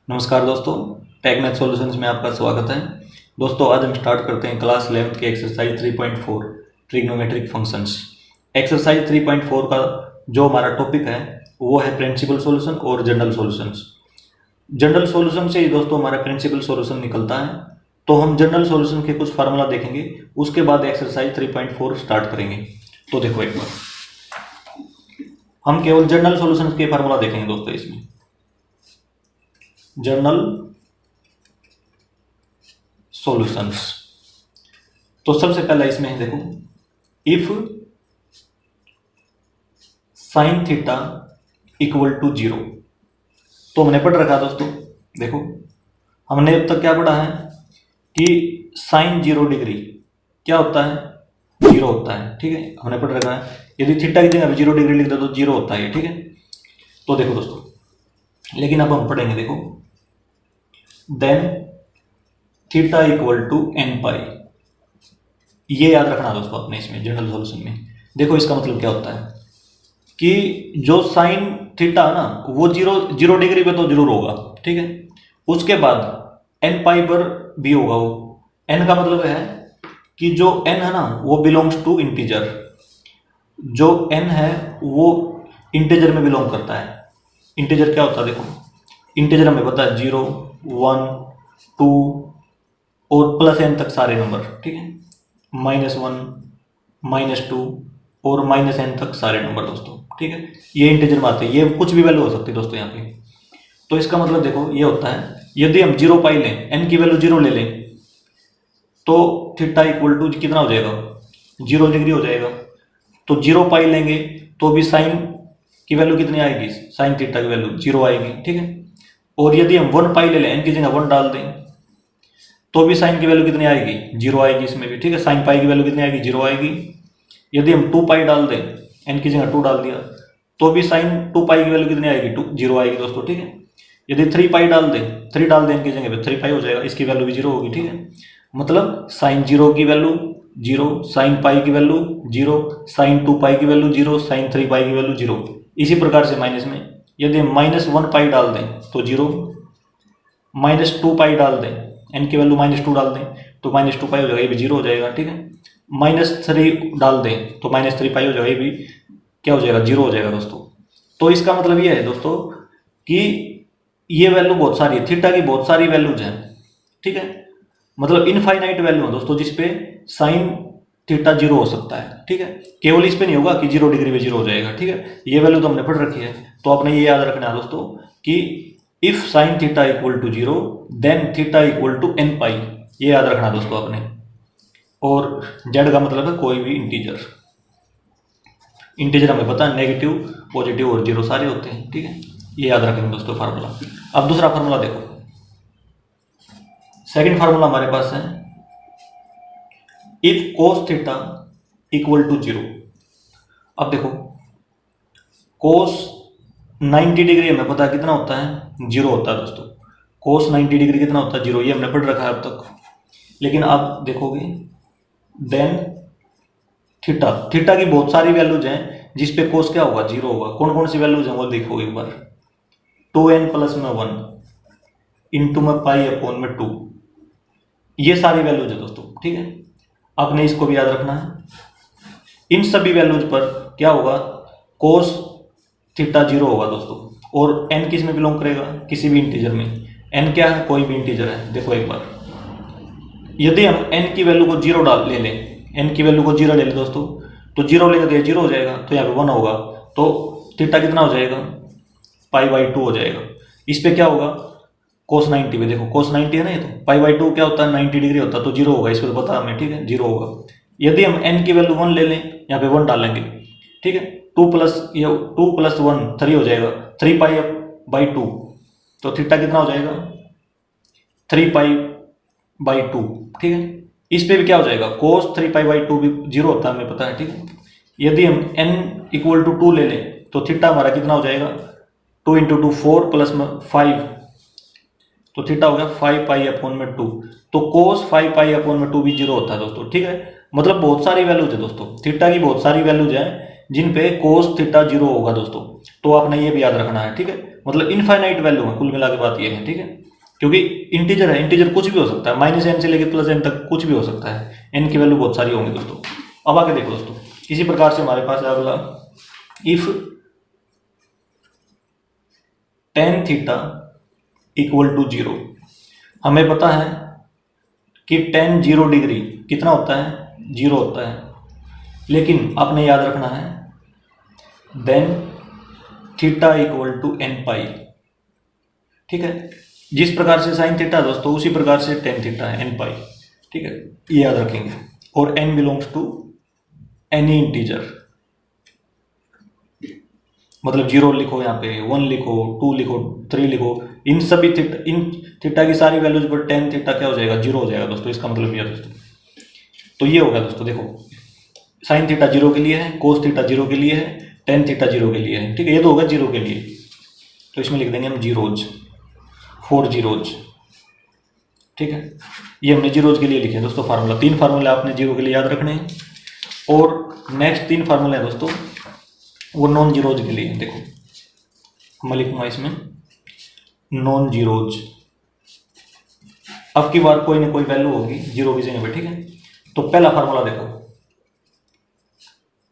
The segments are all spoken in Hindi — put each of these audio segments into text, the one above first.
नमस्कार दोस्तों, टेक मैथ सॉल्यूशंस में आपका स्वागत है। दोस्तों आज हम स्टार्ट करते हैं क्लास 11th के एक्सरसाइज 3.4 ट्रिग्नोमेट्रिक फंक्शंस। एक्सरसाइज 3.4 का जो हमारा टॉपिक है वो है प्रिंसिपल सॉल्यूशन और जनरल सॉल्यूशंस। जनरल सॉल्यूशन से ही दोस्तों हमारा प्रिंसिपल सॉल्यूशन निकलता है, तो हम जनरल सॉल्यूशन के कुछ फार्मूला देखेंगे, उसके बाद एक्सरसाइज 3.4 स्टार्ट करेंगे। तो देखो एक बार हम केवल जनरल सॉल्यूशन के फार्मूला देखेंगे दोस्तों। इसमें जनरल सॉल्यूशंस, तो सबसे पहला इसमें है देखो, if sine theta equal to 0। तो हमने पढ़ रखा दोस्तों, देखो हमने अब तक क्या पढ़ा है कि साइन 0 डिग्री क्या होता है, 0 होता है। ठीक है, हमने पढ़ रखा है यदि थीटा की जगह 0 डिग्री लिख दो तो 0 होता है। ठीक है, तो देखो दोस्तों, लेकिन अब हम पढ़ेंगे, देखो then theta equal to n pi. ये याद रखना दोस्तों अपने इसमें जनरल सॉल्यूशन में। देखो इसका मतलब क्या होता है कि जो साइन थीटा है ना वो 0 डिग्री पे तो जरूर होगा। ठीक है, उसके बाद एन पाई पर भी होगा। वो एन का मतलब है कि जो एन है ना वो बिलोंग्स टू इंटीजर। जो एन है वो इंटीजर में बिलोंग करता है। इंटीजर क्या होता है, देखो इंटीजर हमें पता है 0, 1, 2 और प्लस एन तक सारे नंबर। ठीक है, -1, -2 और -n तक सारे नंबर दोस्तों। ठीक है, ये इंटीजर में आते हैं, ये कुछ भी वैल्यू हो सकती है दोस्तों यहाँ पे। तो इसका मतलब देखो ये होता है, यदि हम 0 पाई लें, n की वैल्यू 0 ले लें, तो थीटा इक्वल टू कितना हो जाएगा, 0 डिग्री हो जाएगा। तो 0 पाई लेंगे तो भी साइन की वैल्यू कितनी आएगी, साइन थीटा की वैल्यू 0 आएगी। ठीक है, और यदि हम 1 पाई ले लें, n की जगह 1 डाल दें, तो भी साइन की वैल्यू कितनी आएगी, 0 आएगी इसमें भी। ठीक है, साइन पाई की वैल्यू कितनी आएगी, 0 आएगी। यदि हम 2 पाई डाल दें, n की जगह 2 डाल दिया, तो भी साइन 2 पाई की वैल्यू कितनी आएगी, 0 आएगी दोस्तों। ठीक है, यदि 3 पाई डाल दें, 3 डाल दें n की जगह पे, 3 पाई हो जाएगा, इसकी वैल्यू भी 0 होगी। ठीक है, मतलब साइन 0 की वैल्यू 0, साइन पाई की वैल्यू 0, साइन 2 पाई की वैल्यू 0, साइन 3 पाई की वैल्यू 0। इसी प्रकार से माइनस में यदि हम -1 पाई डाल दें तो 0, -2 पाई डाल दें, n की वैल्यू -2 डाल दें तो -2 पाई हो जाएगा, ये भी 0 हो जाएगा। ठीक है, -3 डाल दें तो -3 पाई हो जाएगा, ये भी क्या हो जाएगा, 0 हो जाएगा दोस्तों। तो इसका मतलब ये है दोस्तों कि ये वैल्यू बहुत सारी है, थीटा की बहुत सारी वैल्यूज हैं। ठीक है, मतलब इनफाइनाइट वैल्यू है दोस्तों जिसपे साइन थीटा 0 हो सकता है। ठीक है, केवल इस पे नहीं होगा कि 0 डिग्री पे 0 हो जाएगा। ठीक है, ये वैल्यू तो हमने पढ़ रखी है, तो आपने ये याद रखना है दोस्तों कि if sine theta equal to 0 then theta equal to n pi. ये याद रखना दोस्तों आपने। और जेड का मतलब है कोई भी इंटीजर। इंटीजर हमें पता है नेगेटिव, पॉजिटिव और 0 सारे होते हैं। ठीक है, ये याद रखेंगे दोस्तों फार्मूला। अब दूसरा फार्मूला देखो, सेकंड फार्मूला हमारे पास है if cos theta equal to 0। अब देखो कोस 90 डिग्री हमें पता है कितना होता है, 0 होता है दोस्तों। कोस 90 डिग्री कितना होता है, 0। ये हमने पढ़ रखा है अब तक। लेकिन आप देखोगे देन थीटा, थीटा की बहुत सारी वैल्यूज हैं जिसपे कोस क्या होगा, 0 होगा। कौन कौन सी वैल्यूज हैं वो देखो एक बार। 2n प्लस में 1 इंटू में पाई अपॉन में 2, ये सारी वैल्यूज है दोस्तों। ठीक है, आपने इसको भी याद रखना है। इन सभी वैल्यूज पर क्या होगा, कोस थीटा 0 होगा दोस्तों। और n किस में बिलोंग करेगा, किसी भी इंटीजर में। n क्या है, कोई भी इंटीजर है। देखो एक बार, यदि हम n की वैल्यू को 0 डाल ले लें, n की वैल्यू को 0 ले लें दोस्तों, तो 0 लेंगे तो ये 0 हो जाएगा, तो यहाँ पे 1 होगा, तो थीटा कितना हो जाएगा, π/2 हो जाएगा। इस पे क्या होगा, कोस 90 पे, देखो कोस 90 है ना, ये तो π/2 क्या होता है, 90 डिग्री होता है, तो 0 होगा। इस पर पता हमें। ठीक है, 0 होगा। यदि हम n की वैल्यू 1 ले लें, यहाँ पे 1 डालेंगे। ठीक है, 2 प्लस 1 3 हो जाएगा, 3π/2, तो थीटा कितना हो जाएगा, 3π/2। ठीक है, इस पे भी क्या हो जाएगा, कोस 3π/2 भी 0 होता है, हमें पता है। ठीक है, यदि हम n इक्वल टू 2 ले लें तो थीटा हमारा कितना हो जाएगा, 2 इंटू 2 4 प्लस में 5, तो थीटा हो गया 5π/2। तो कोस 5π/2 भी 0 होता है दोस्तों। ठीक है, मतलब बहुत सारी वैल्यूज है दोस्तों, थीटा की बहुत सारी वैल्यूज हैं जिन पे कोस थीटा 0 होगा दोस्तों। तो आपने ये भी याद रखना है। ठीक है, मतलब इनफाइनाइट वैल्यू है, कुल मिला के बात ये है, ठीक है, क्योंकि इंटीजर है, इंटीजर कुछ भी हो सकता है, -n से लेकर +n तक कुछ भी हो सकता है, n की वैल्यू बहुत सारी होंगी दोस्तों। अब आगे देखो दोस्तों, इसी प्रकार से हमारे पास है अगला, if tan theta equal to 0। हमें पता है कि tan 0 डिग्री कितना होता है, 0 होता है, लेकिन आपने याद रखना है then theta equal to n pi, ठीक है। जिस प्रकार से साइन थीटा दोस्तों उसी प्रकार से tan थीटा है n पाई, ठीक है, ये याद रखेंगे। और n belongs to any integer, मतलब 0 लिखो, यहाँ पे 1 लिखो, 2 लिखो, 3 लिखो, इन सभी इन थीटा की सारी वैल्यूज पर tan थीटा क्या हो जाएगा, 0 हो जाएगा दोस्तों। इसका मतलब ये दोस्तों, तो ये होगा दोस्तों, देखो साइन थीटा 0 के लिए है, कोस थीटा 0 के लिए है, tan थीटा 0 के लिए है, ठीक है, ये तो होगा 0 के लिए, तो इसमें लिख देंगे हम जीरोज, 4 जीरोज, ठीक है। ये हमने जीरोज के लिए लिखे हैं दोस्तों फार्मूला। 3 फार्मूला आपने 0 के लिए याद रखने हैं, और नेक्स्ट 3 फार्मूले हैं दोस्तों वो नॉन जीरोज के लिए। देखो मैं लिखूंगा इसमें नॉन जीरोज, अब की बार कोई ना कोई वैल्यू होगी 0 की जगह पे, ठीक है। तो पहला फार्मूला देखो,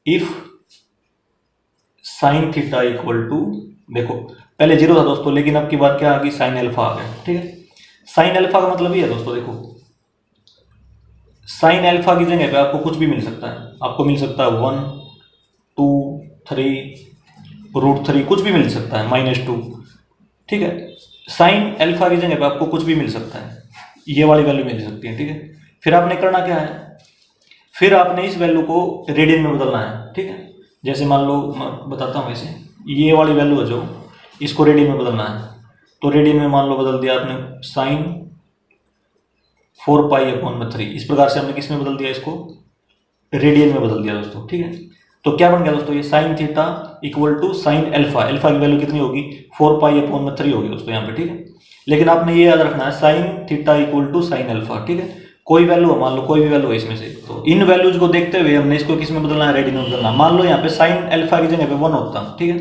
if sine theta equal to, देखो पहले 0 था दोस्तों, लेकिन अब की बार क्या आ गई, साइन अल्फा आ गया, ठीक है। साइन अल्फा का मतलब ये है दोस्तों, देखो साइन अल्फा की जगह पे आपको कुछ भी मिल सकता है, आपको मिल सकता है 1, 2, 3, √3, कुछ भी मिल सकता है, -2, ठीक है। साइन अल्फा की जगह पे आपको कुछ भी मिल सकता है, ये वाली वैल्यू मिल सकती है, ठीक है। फिर आपने करना क्या है, फिर आपने इस वैल्यू को रेडियन में बदलना है, ठीक है। जैसे मान लो मैं बताता हूँ, ऐसे ये वाली वैल्यू है जो, इसको रेडियन में बदलना है, तो रेडियन में मान लो बदल दिया आपने साइन 4π/3, इस प्रकार से हमने किस में बदल दिया, इसको रेडियन में बदल दिया दोस्तों, ठीक है। तो क्या बन गया दोस्तों, ये sine theta equal to sine alpha, alpha की वैल्यू कितनी होगी, 4π/3 होगी दोस्तों यहाँ पे, ठीक है। लेकिन आपने ये याद रखना है sine theta equal to sine alpha, ठीक है। कोई वैल्यू है, मान लो कोई भी वैल्यू है इसमें से, तो इन वैल्यूज को देखते हुए हमने इसको किस में बदलना है, रेडियन में बदलना। मान लो यहाँ पे साइन अल्फा की जगह पे 1 होता, ठीक है,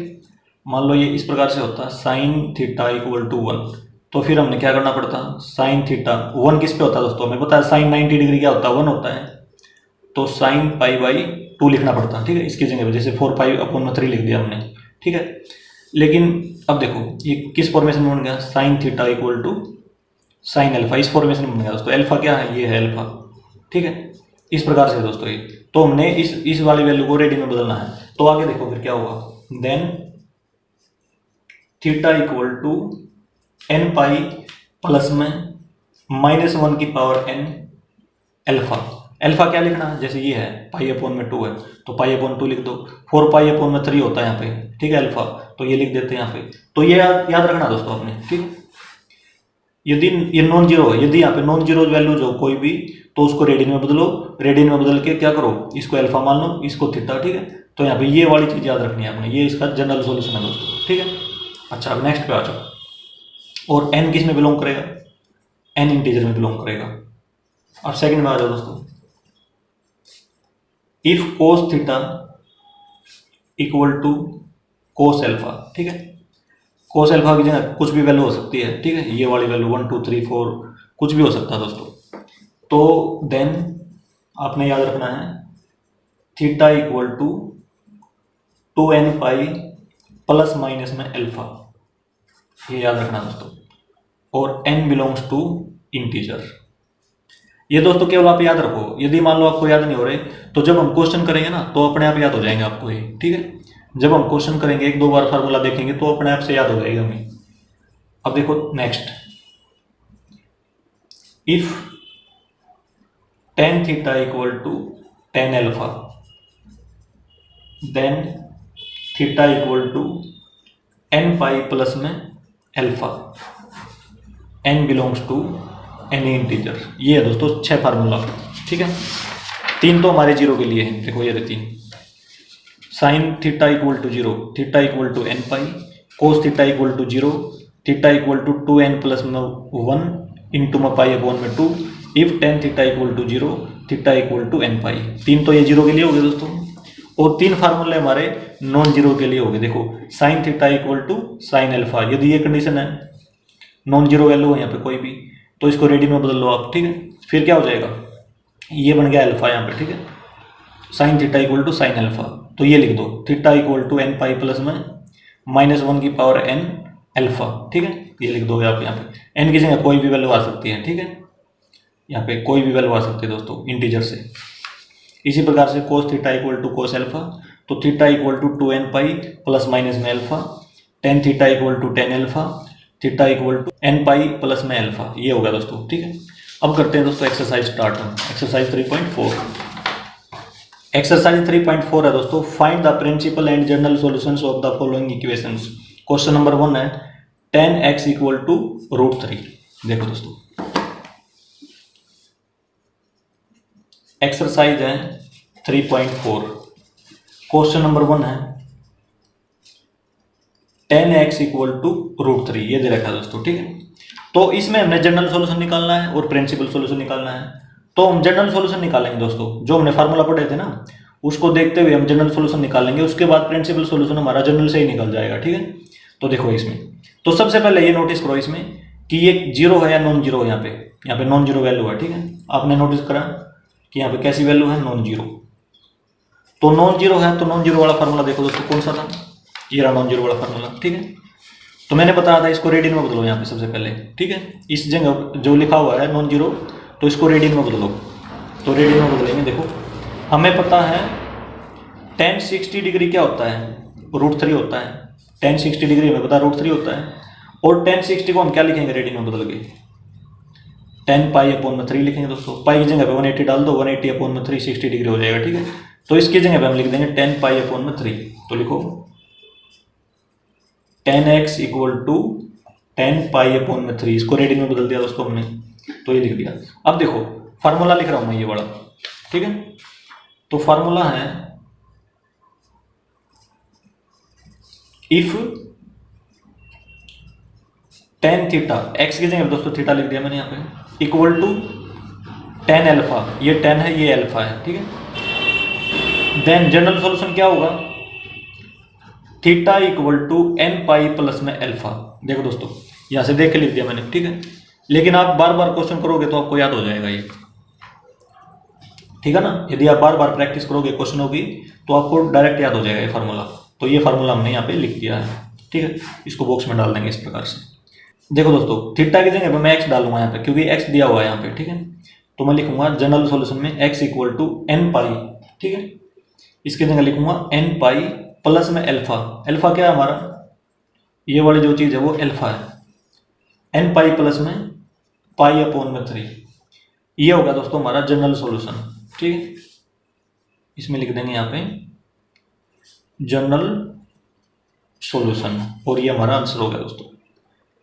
मान लो ये इस प्रकार से होता साइन थीटा इक्वल टू 1, तो फिर हमने क्या करना पड़ता, साइन थीटा 1 किस पे होता है दोस्तों, हमें पता है साइन 90 डिग्री क्या होता है, 1 होता है, तो साइन π/2 लिखना पड़ता, ठीक है, इसकी जगह पे जैसे 4π/3 लिख दिया हमने, ठीक है। लेकिन अब देखो ये किस फॉर्मेशन में बन गया, sine theta equal to sine alpha, इस फॉर्मेशन में बन गया दोस्तों। अल्फा क्या है, ये है अल्फा, ठीक है, इस प्रकार से दोस्तों ये, तो हमने इस वाली वैल्यू को रेडियन में बदलना है। तो आगे देखो फिर क्या होगा, then theta equal to n pi plus में -1 की पावर n अल्फा। अल्फा क्या लिखना है, जैसे ये है π/2 है, तो π/2 लिख दो, 4π/3 होता है यहाँ पे, ठीक है, अल्फा, तो ये लिख देते हैं यहाँ पे। तो ये याद रखना दोस्तों आपने, ठीक है। यदि ये नॉन जीरो है, यदि यहाँ पे नॉन जीरो वैल्यूज हो कोई भी, तो उसको रेडियन में बदलो, रेडियन में बदल के क्या करो, इसको अल्फा मान लो, इसको थीटा, ठीक है। तो यहाँ पे ये वाली चीज याद रखनी है आपने, ये इसका जनरल सॉल्यूशन है दोस्तों, ठीक है। अच्छा अब नेक्स्ट पे आ जाओ, और n किस में बिलोंग करेगा, n इंटीजर में बिलोंग करेगा। अब सेकंड में आ जाओ दोस्तों, if cos theta equal to cos alpha, ठीक है। कोस अल्फा की जगह कुछ भी वैल्यू हो सकती है, ठीक है, ये वाली वैल्यू 1, 2, 3, 4 कुछ भी हो सकता है दोस्तों। तो देन आपने याद रखना है theta equal to 2n pi plus minus में अल्फा, ये याद रखना दोस्तों, और n बिलोंग्स टू इंटीजर। ये दोस्तों केवल आप याद रखो, यदि मान लो आपको याद नहीं हो रहे, तो जब हम क्वेश्चन करेंगे ना तो अपने आप याद हो जाएंगे आपको ये, ठीक है। जब हम क्वेश्चन करेंगे 1-2 बार फार्मूला देखेंगे तो अपने आप से याद हो जाएगा हमें। अब देखो next, if tan theta equal to tan alpha, then theta equal to n pi plus में alpha, n belongs to any integer. ये है दोस्तों 6 फार्मूला, ठीक है। 3 तो हमारे 0 के लिए हैं, देखो ये 3, sine theta equal to 0, theta equal to n pi, cos theta equal to 0, theta equal to 2n plus 1 into में π/2, if tan theta equal to 0, theta equal to n pi. 3 तो ये 0 के लिए हो गए दोस्तों। और 3 फार्मूले हमारे नॉन जीरो के लिए हो गए। देखो sine theta equal to sine alpha, यदि ये कंडीशन है, नॉन जीरो वैल्यू है यहाँ पे कोई भी, तो इसको रेडियन में बदल लो आप, ठीक है। फिर क्या हो जाएगा, ये बन गया अल्फा यहाँ पे, ठीक है। Sine theta equal to sine alpha, तो ये लिख दो theta equal to n pi plus में -1 की पावर एन अल्फा, ठीक है। ये लिख दोगे आप यहाँ पे, एन की जगह कोई भी वैल्यू आ सकती है, ठीक है। यहाँ पे कोई भी वैल्यू आ सकती है दोस्तों इंटीजर से। इसी प्रकार से cos theta equal to cos alpha, तो theta equal to 2n pi plus minus में alpha, tan theta equal to tan alpha, theta equal to n pi plus में अल्फा, ये होगा दोस्तों, ठीक है। अब करते हैं दोस्तों एक्सरसाइज स्टार्ट हम, एक्सरसाइज 3.4। एक्सरसाइज 3.4 है दोस्तों, find the principal and general solutions of the following equations. Question number 1 है 10x इक्वल टू √3। देखो दोस्तों एक्सरसाइज है 3.4, क्वेश्चन नंबर 1 है 10x इक्वल टू √3, ये दे रखा है दोस्तों, ठीक है। तो इसमें हमने जनरल सॉल्यूशन निकालना है और प्रिंसिपल सॉल्यूशन निकालना है। तो हम जनरल सॉल्यूशन निकालेंगे दोस्तों, जो हमने फार्मूला पढ़े थे ना, उसको देखते हुए हम जनरल सॉल्यूशन निकालेंगे, उसके बाद प्रिंसिपल सॉल्यूशन हमारा जनरल से ही निकल जाएगा, ठीक है। तो देखो इसमें, तो सबसे पहले ये नोटिस करो इसमें कि ये जीरो है या नॉन जीरो है। यहाँ पे नॉन जीरो वैल्यू है, ठीक है। आपने नोटिस करा कि यहाँ पे कैसी वैल्यू है, नॉन जीरो। तो नॉन जीरो है, तो नॉन जीरो वाला फार्मूला देखो दोस्तों कौन सा था, ये रहा नॉन जीरो वाला फार्मूला, ठीक है। तो मैंने बताया था इसको रेडियन में बदलो यहाँ पे सबसे पहले, ठीक है। इस जगह जो लिखा हुआ है नॉन जीरो, तो इसको रेडियन में बदलो। तो रेडियन में बदलेंगे, देखो हमें पता है tan 60 डिग्री क्या होता है, √3 होता है। tan 60 डिग्री हमें पता है √3 होता है, और tan 60 को हम क्या लिखेंगे रेडियन में बदल के, 10 पाई/3 लिखेंगे दोस्तों। पाई की जगह पे 180 डाल दो, 180/3 60 डिग्री हो जाएगा, ठीक है। तो इसकी जगह पे हम लिख देंगे 10 पाई/3। तो लिखो 10x इक्वल टू 10 पाई/3, इसको रेडियन में बदल दिया दोस्तों हमने, तो ये लिख दिया। अब देखो फार्मूला लिख रहा हूं मैं ये वाला, ठीक है। तो फार्मूला है इफ tan थीटा, x की जगह दोस्तों थीटा लिख दिया मैंने यहाँ पे, इक्वल टू tan अल्फा, ये tan है ये अल्फा है, ठीक है। देन जनरल सॉल्यूशन क्या होगा, theta equal to n pi plus में अल्फा। देखो दोस्तों यहां से देख के लिख दिया मैंने, ठीक है। लेकिन आप बार बार क्वेश्चन करोगे तो आपको याद हो जाएगा ये, ठीक है ना। यदि आप बार बार प्रैक्टिस करोगे क्वेश्चनों की तो आपको डायरेक्ट याद हो जाएगा ये फार्मूला। तो ये फार्मूला हमने यहाँ पे लिख दिया है, ठीक है। इसको बॉक्स में डाल देंगे इस प्रकार से। देखो दोस्तों थीटा की जगह पे मैं x डालूंगा यहाँ पे, क्योंकि x दिया हुआ है यहाँ पे, ठीक है। तो मैं लिखूंगा जनरल सॉल्यूशन में x equal to n pi, ठीक है। इसके जगह लिखूंगा n पाई प्लस में अल्फा। अल्फा क्या है हमारा, ये वाली जो चीज़ है वो अल्फा है, n पाई प्लस में पाई/3। ये होगा दोस्तों हमारा जनरल सॉल्यूशन, ठीक है। इसमें लिख देंगे यहाँ पे जनरल सॉल्यूशन, और ये हमारा आंसर हो गया दोस्तों।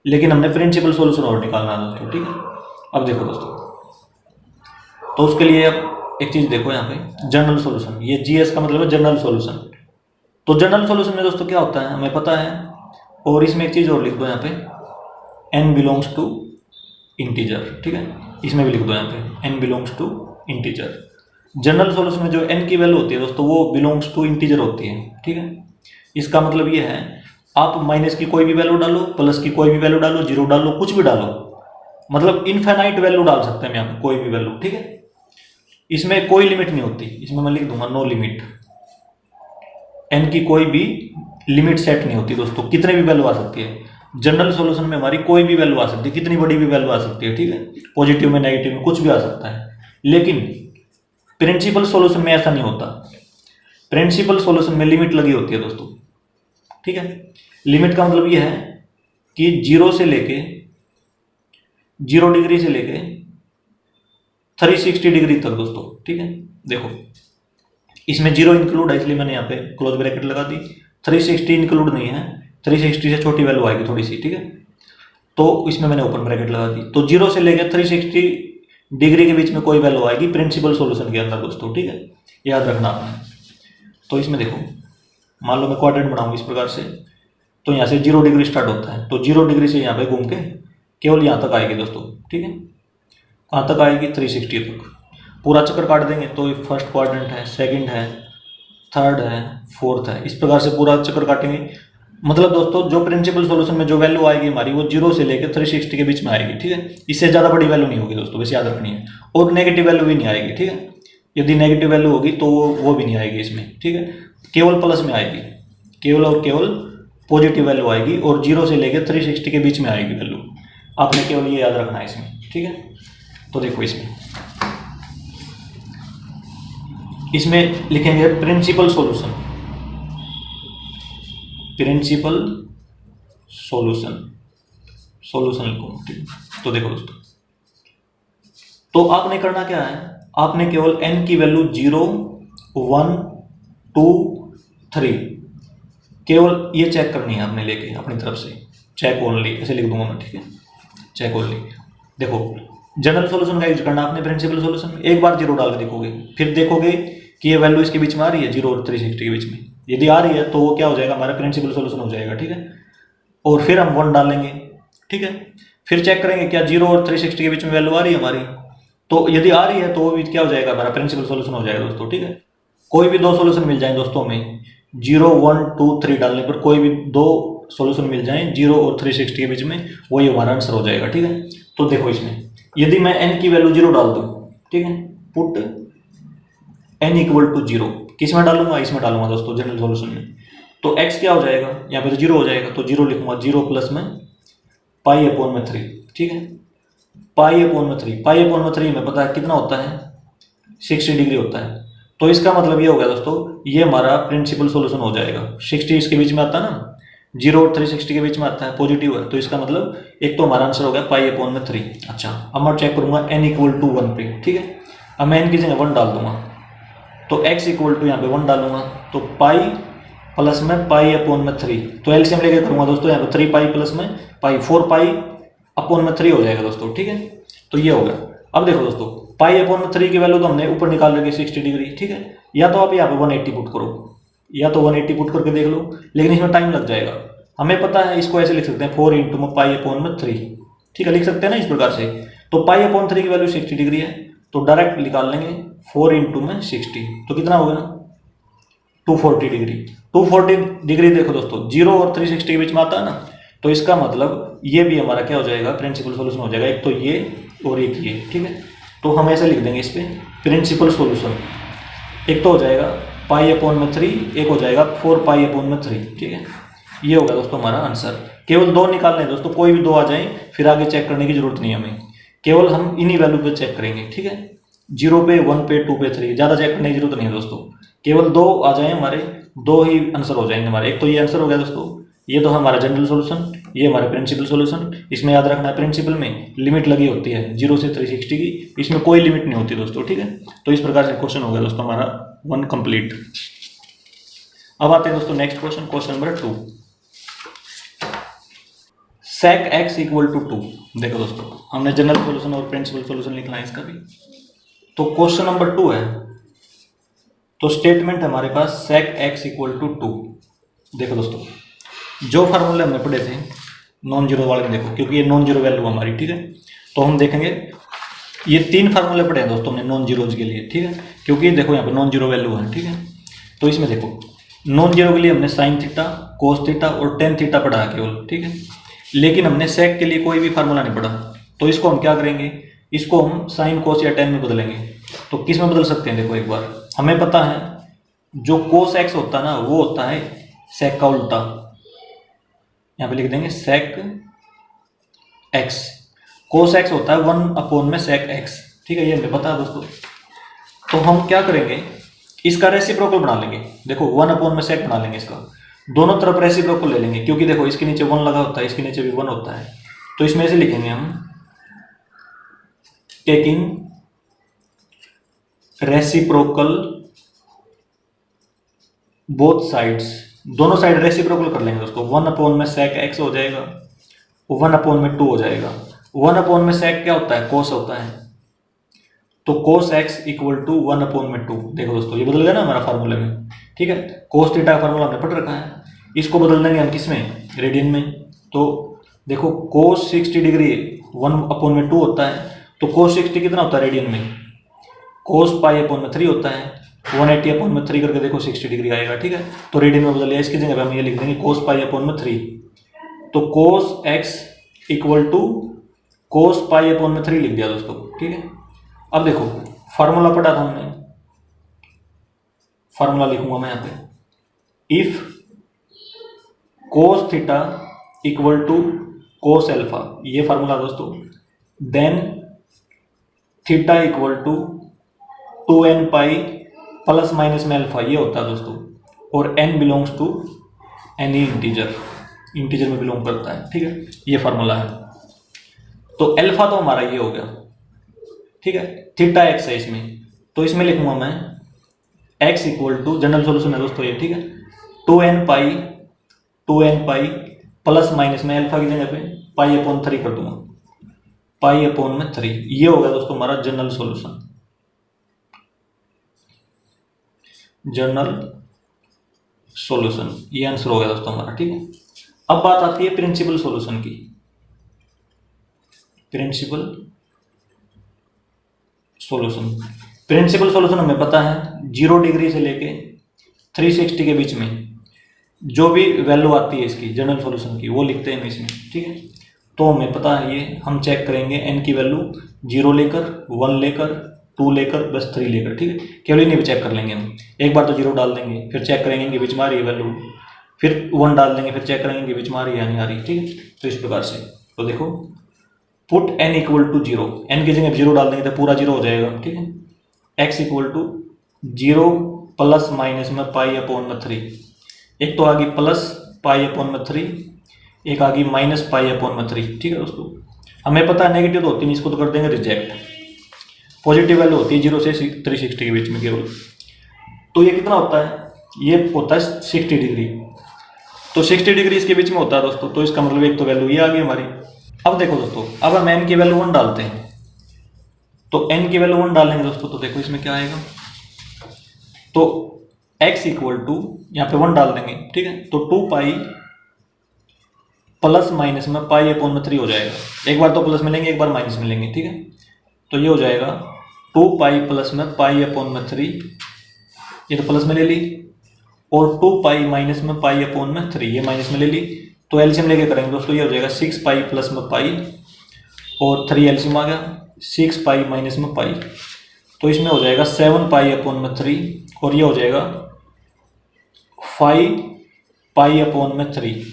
लेकिन हमने प्रिंसिपल सॉल्यूशन और निकालना है दोस्तों, ठीक है। अब देखो दोस्तों, तो उसके लिए अब एक चीज देखो यहाँ पे जनरल सॉल्यूशन, ये जीएस का मतलब है जनरल सॉल्यूशन। तो जनरल सॉल्यूशन में दोस्तों क्या होता है हमें पता है, और इसमें एक चीज और लिख दो यहाँ पे n बिलोंग्स टू इंटीजर, ठीक है। इसमें भी लिख दो यहाँ पे n belongs to integer. General solution में जो n की वैल्यू होती है दोस्तों वो बिलोंग्स टू इंटीजर होती है, ठीक है। इसका मतलब ये है आप माइनस की कोई भी वैल्यू डालो, प्लस की कोई भी वैल्यू डालो, जीरो डालो, कुछ भी डालो, मतलब इनफाइनाइट वैल्यू डाल सकते हैं यहाँ पे, कोई भी वैल्यू, ठीक है। इसमें कोई लिमिट नहीं होती, इसमें मैं लिख दूंगा नो लिमिट। n की कोई भी लिमिट सेट नहीं होती दोस्तों, कितने भी वैल्यू आ सकती है। जनरल सॉल्यूशन में हमारी कोई भी वैल्यू आ सकती है, कितनी बड़ी भी वैल्यू आ सकती है, ठीक है। पॉजिटिव में, नेगेटिव में, कुछ भी आ सकता है। लेकिन प्रिंसिपल सॉल्यूशन में ऐसा नहीं होता। प्रिंसिपल सॉल्यूशन में लिमिट लगी होती है दोस्तों, ठीक है। लिमिट का मतलब यह है कि 0 से लेके 0 डिग्री से लेके 360 डिग्री तक दोस्तों, ठीक है। देखो इसमें 0 इंक्लूड है, इसलिए मैंने यहाँ पे क्लोज ब्रैकेट लगा दी। 360 इंक्लूड नहीं है, 360 से छोटी वैल्यू आएगी थोड़ी सी, ठीक है। तो इसमें मैंने ओपन ब्रैकेट लगा दी। तो 0 से लेकर 360 डिग्री के बीच में कोई वैल्यू आएगी प्रिंसिपल सॉल्यूशन के अंदर दोस्तों, ठीक है। याद रखना आपने। तो इसमें देखो मान लो मैं क्वाड्रेंट बनाऊंगा इस प्रकार से, तो यहाँ से 0 डिग्री स्टार्ट होता है, तो 0 डिग्री से यहाँ पे घूम के केवल यहाँ तक आएगी दोस्तों, ठीक है। कहाँ तक आएगी, 360 तक। पूरा चक्कर काट देंगे तो ये फर्स्ट क्वाड्रेंट है, सेकंड है, थर्ड है, फोर्थ है, इस प्रकार से पूरा चक्कर काटेंगे। मतलब दोस्तों जो प्रिंसिपल सॉल्यूशन में जो वैल्यू आएगी हमारी वो 0 से लेकर 360 के बीच में आएगी, ठीक है। इससे ज़्यादा बड़ी वैल्यू नहीं होगी दोस्तों, बस याद रखनी है। और नेगेटिव वैल्यू भी नहीं आएगी, ठीक है। यदि नेगेटिव वैल्यू होगी तो वो भी नहीं आएगी इसमें, ठीक है। केवल प्लस में आएगी, केवल और केवल पॉजिटिव वैल्यू आएगी और 0 से लेकर 360 के बीच में आएगी वैल्यू। आपने केवल ये याद रखना है इसमें, ठीक है। तो देखो इसमें लिखेंगे प्रिंसिपल सॉल्यूशन, प्रिंसिपल सॉल्यूशन लिखो, ठीक। तो देखो दोस्तों, तो आपने करना क्या है, आपने केवल n की वैल्यू 0, 1, 2, 3 केवल ये चेक करनी है आपने लेके अपनी तरफ से, चेक ओनली ऐसे लिख दूंगा मैं, ठीक है, चेक ओनली। देखो जनरल सॉल्यूशन का यूज करना आपने प्रिंसिपल सॉल्यूशन में, एक बार 0 डाल के देखोगे, फिर देखोगे कि ये वैल्यू इसके बीच में आ रही है 0 और 360 के बीच में। यदि आ रही है तो वो क्या हो जाएगा, हमारा प्रिंसिपल सॉल्यूशन हो जाएगा, ठीक है। और फिर हम 1 डालेंगे, ठीक है। फिर चेक करेंगे क्या 0 और 360 के बीच में वैल्यू आ रही है हमारी, तो यदि आ रही है तो वो भी क्या हो जाएगा, हमारा प्रिंसिपल सॉल्यूशन हो जाएगा दोस्तों, ठीक है। कोई भी 2 सॉल्यूशन मिल जाए दोस्तों में, 0, 1, 2, 3 डालने पर कोई भी 2 सॉल्यूशन मिल जाए 0 और 360 के बीच में, वही हमारा आंसर हो जाएगा, ठीक है। तो देखो इसमें यदि मैं n की वैल्यू 0 डाल दूँ, ठीक है, पुट n इक्वल टू 0, किस में डालूंगा, इसमें डालूंगा दोस्तों जनरल सॉल्यूशन में। तो x क्या हो जाएगा, यहाँ पे 0 हो जाएगा, तो 0 लिखूंगा, 0 प्लस में पाई अपॉन में 3, ठीक है। पाई अपॉन में 3, पाई अपॉन में 3 में पता है कितना होता है, 60 डिग्री होता है। तो इसका मतलब ये हो गया दोस्तों, ये हमारा प्रिंसिपल सॉल्यूशन हो जाएगा। 60 इसके बीच में आता है ना, 0 और 360 के बीच में आता है, पॉजिटिव है, तो इसका मतलब एक तो हमारा आंसर हो गया पाई अपॉन में 3। अच्छा, अब मैं चेक करूंगा n इक्वल टू 1 पे, ठीक है। अब मैं n की जगह 1 डाल दूंगा, तो x इक्वल टू यहाँ पे 1 डालूंगा, तो पाई प्लस में पाई अपॉन में 3, तो एलसीएम लेके करूंगा दोस्तों, यहाँ पे 3 पाई प्लस में पाई, 4 पाई अपॉन में 3 हो जाएगा दोस्तों, ठीक है। तो ये हो गया। अब देखो दोस्तों, पाई अपॉन में 3 की वैल्यू तो हमने ऊपर निकाल रखी 60 डिग्री, ठीक है। या तो आप यहाँ पे 180 पुट करो, या तो 180 पुट करके देख लो, लेकिन इसमें टाइम लग जाएगा। हमें पता है इसको ऐसे लिख सकते हैं 4 इंटू पाई अपॉन में 3, ठीक है, लिख सकते हैं ना इस प्रकार से। तो पाई अपॉन 3 की वैल्यू 60 डिग्री है, तो डायरेक्ट निकाल लेंगे 4 इंटू में 60, तो कितना होगा, 240 डिग्री। 240 डिग्री देखो दोस्तों 0 और 360 के बीच में आता है ना, तो इसका मतलब ये भी हमारा क्या हो जाएगा, प्रिंसिपल सॉल्यूशन हो जाएगा। एक तो ये और एक ये, ठीक है। तो हम ऐसे लिख देंगे इस पर प्रिंसिपल सॉल्यूशन, एक तो हो जाएगा पाई अपॉन में 3, एक हो जाएगा 4 पाई अपॉन में 3, ठीक है। ये होगा दोस्तों हमारा आंसर। केवल 2 निकालने हैं दोस्तों, कोई भी 2 आ जाए फिर आगे चेक करने की जरूरत नहीं है हमें, केवल हम इन्हीं वैल्यू पे चेक करेंगे, ठीक है। 0 पे, 1 पे, 2 पे, 3, ज़्यादा चेक करने की जरूरत नहीं है दोस्तों। केवल 2 आ जाए हमारे, 2 ही आंसर हो जाएंगे हमारे। एक तो ये आंसर हो गया दोस्तों, ये तो हमारा जनरल सॉल्यूशन, ये हमारा प्रिंसिपल सॉल्यूशन। इसमें याद रखना है प्रिंसिपल में लिमिट लगी होती है 0 से 360 की, इसमें कोई लिमिट नहीं होती दोस्तों, ठीक है। तो इस प्रकार से क्वेश्चन हो गया दोस्तों हमारा 1 कंप्लीट। अब आते हैं दोस्तों next question, question number 2। sec x equal to 2। देखो दोस्तों, हमने जनरल सॉल्यूशन और प्रिंसिपल सॉल्यूशन लिखना है इसका भी। तो क्वेश्चन नंबर 2 है, तो स्टेटमेंट है हमारे पास sec x इक्वल टू 2। देखो दोस्तों, जो फार्मूले हमने पढ़े थे नॉन जीरो वाले में, देखो क्योंकि ये नॉन जीरो वैल्यू हमारी, ठीक है। तो हम देखेंगे ये 3 फार्मूले पढ़े हैं दोस्तों हमने नॉन जीरोज के लिए, ठीक है, क्योंकि देखो यहाँ पर नॉन जीरो वैल्यू है, ठीक है। तो इसमें देखो नॉन जीरो के लिए हमने साइन थीटा, कोस थीटा और टेन थीटा पढ़ा है केवल, ठीक है। लेकिन हमने सेक के लिए कोई भी फार्मूला नहीं पढ़ा, तो इसको हम क्या करेंगे, इसको हम साइन कोस या टेन में बदलेंगे। तो किस में बदल सकते हैं, देखो एक बार हमें पता है जो कोस एक्स होता है ना, वो होता है सेक का उल्टा। यहाँ पे लिख देंगे सेक एक्स, कोस एक्स होता है 1 अपॉन में सेक एक्स, ठीक है, ये हमें पता है दोस्तों। तो हम क्या करेंगे, इसका रेसिप्रोकल बना लेंगे। देखो 1 अपॉन में सेक बना लेंगे, इसका दोनों तरफ रेसिप्रोकल ले लेंगे, क्योंकि देखो इसके नीचे 1 लगा होता है, इसके नीचे भी 1 होता है। तो इसमें ऐसे लिखेंगे हम टेकिंग रेसिप्रोकल बोथ साइड्स, दोनों साइड रेसिप्रोकल कर लेंगे दोस्तों। 1 अपॉन में सेक एक्स हो जाएगा, 1 अपॉन में 2 हो जाएगा। 1 अपॉन में सेक क्या होता है, कोस होता है, तो cos x equal to 1 upon में 2। देखो दोस्तों ये बदल गया ना हमारा फार्मूले में, ठीक है। कोस थीटा का फार्मूला हमने पढ़ रखा है, इसको बदल देंगे हम किसमें, रेडियन में। तो देखो कोस 60 डिग्री 1 अपॉन में 2 होता है, तो कोस 60 कितना होता है रेडियन में, कोस पाई अपॉन में 3 होता है। 180/3 करके देखो 60 डिग्री आएगा, ठीक है। तो रेडियन में बदल लिया, इसकी जगह पे हम ये लिख देंगे cos π/3। तो cos x equal to cos π/3 लिख दिया दोस्तों, ठीक है। अब देखो फार्मूला पढ़ा था हमने, फार्मूला लिखूंगा मैं यहाँ पे, if cos theta equal to cos alpha, ये फार्मूला दोस्तों, then theta equal to 2n pi plus minus में अल्फा, ये होता है दोस्तों, और n belongs to any integer, integer में बिलोंग करता है, ठीक है। ये फार्मूला है। तो अल्फा तो हमारा ये हो गया, ठीक है। थीटा x है इसमें, तो इसमें लिखूंगा मैं x equal to, general solution है दोस्तों ये, ठीक है, 2n पाई प्लस माइनस में अल्फा की जगह पे π/3 कर दूंगा, π/3, ये होगा दोस्तों हमारा जनरल सॉल्यूशन, जनरल सॉल्यूशन, ये आंसर हो गया दोस्तों हमारा, ठीक है। अब बात आती है प्रिंसिपल सॉल्यूशन की। प्रिंसिपल सॉल्यूशन हमें पता है 0 डिग्री से लेके 360 के बीच में जो भी वैल्यू आती है इसकी जनरल सॉल्यूशन की, वो लिखते हैं इसमें, ठीक है। तो हमें पता है ये, हम चेक करेंगे n की वैल्यू 0 लेकर, 1 लेकर, 2 लेकर, बस 3 लेकर, ठीक है। केवल इन्हें भी चेक कर लेंगे हम, एक बार तो 0 डाल देंगे, फिर चेक करेंगे कि बीच में आ रही है वैल्यू, फिर 1 डाल देंगे, फिर चेक करेंगे कि बीच में आ रही है या नहीं आ रही, ठीक है। तो इस प्रकार से, तो देखो put n equal to 0, n की जगह 0 डाल देंगे तो पूरा 0 हो जाएगा, ठीक है। x equal to 0 plus minus में π/3, एक तो आ गई प्लस π/3, एक आ गई माइनस π/3, ठीक है दोस्तों। हमें पता है नेगेटिव तो होती नहीं, इसको तो कर देंगे रिजेक्ट, पॉजिटिव वैल्यू होती है 0 से 360 के बीच में केवल। तो ये कितना होता है, ये होता है 60 डिग्री, तो 60 डिग्री इसके बीच में होता है दोस्तों, तो इसका मतलब एक तो वैल्यू ये आ गई हमारी। अब देखो दोस्तों, अब हम n की वैल्यू 1 डालते हैं, तो n की वैल्यू 1 डालेंगे दोस्तों, तो देखो इसमें क्या आएगा, तो x इक्वल टू, यहाँ पे 1 डाल देंगे, ठीक है, तो 2 पाई प्लस माइनस में π/3 हो जाएगा, एक बार तो प्लस मिलेंगे, एक बार माइनस मिलेंगे, ठीक है। तो ये हो जाएगा 2 पाई प्लस में π/3, ये तो प्लस में ले ली, और 2 पाई माइनस में π/3, ये माइनस में ले ली, तो एलसीएम लेके करेंगे दोस्तों, ये हो जाएगा 6 पाई प्लस में पाई, और 3 एलसीएम आ गया, 6 पाई माइनस में पाई, तो इसमें हो जाएगा 7 π/3, और ये हो जाएगा 5 π/3।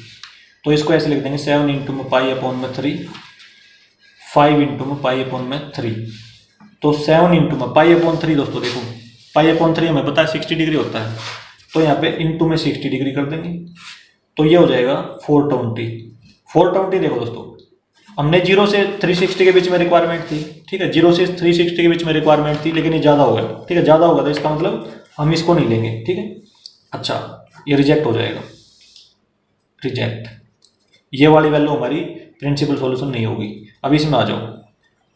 तो इसको ऐसे लिख देंगे 7 इंटू में π/3, 5 इंटू में π/3, तो 7 इंटू में π/3 दोस्तों, देखो π/3 हमें पता है 60 डिग्री होता है, तो यहाँ पे इंटू में 60 डिग्री कर देंगे, तो ये हो जाएगा 420। देखो दोस्तों, हमने 0 से 360 के बीच में रिक्वायरमेंट थी, ठीक है, 0 से 360 के बीच में रिक्वायरमेंट थी, लेकिन ये ज़्यादा हो गया, ठीक है, ज़्यादा होगा तो इसका मतलब हम इसको नहीं लेंगे, ठीक है। अच्छा, ये रिजेक्ट हो जाएगा, रिजेक्ट, ये वाली वैल्यू हमारी प्रिंसिपल सॉल्यूशन नहीं होगी। अब इसमें आ जाओ,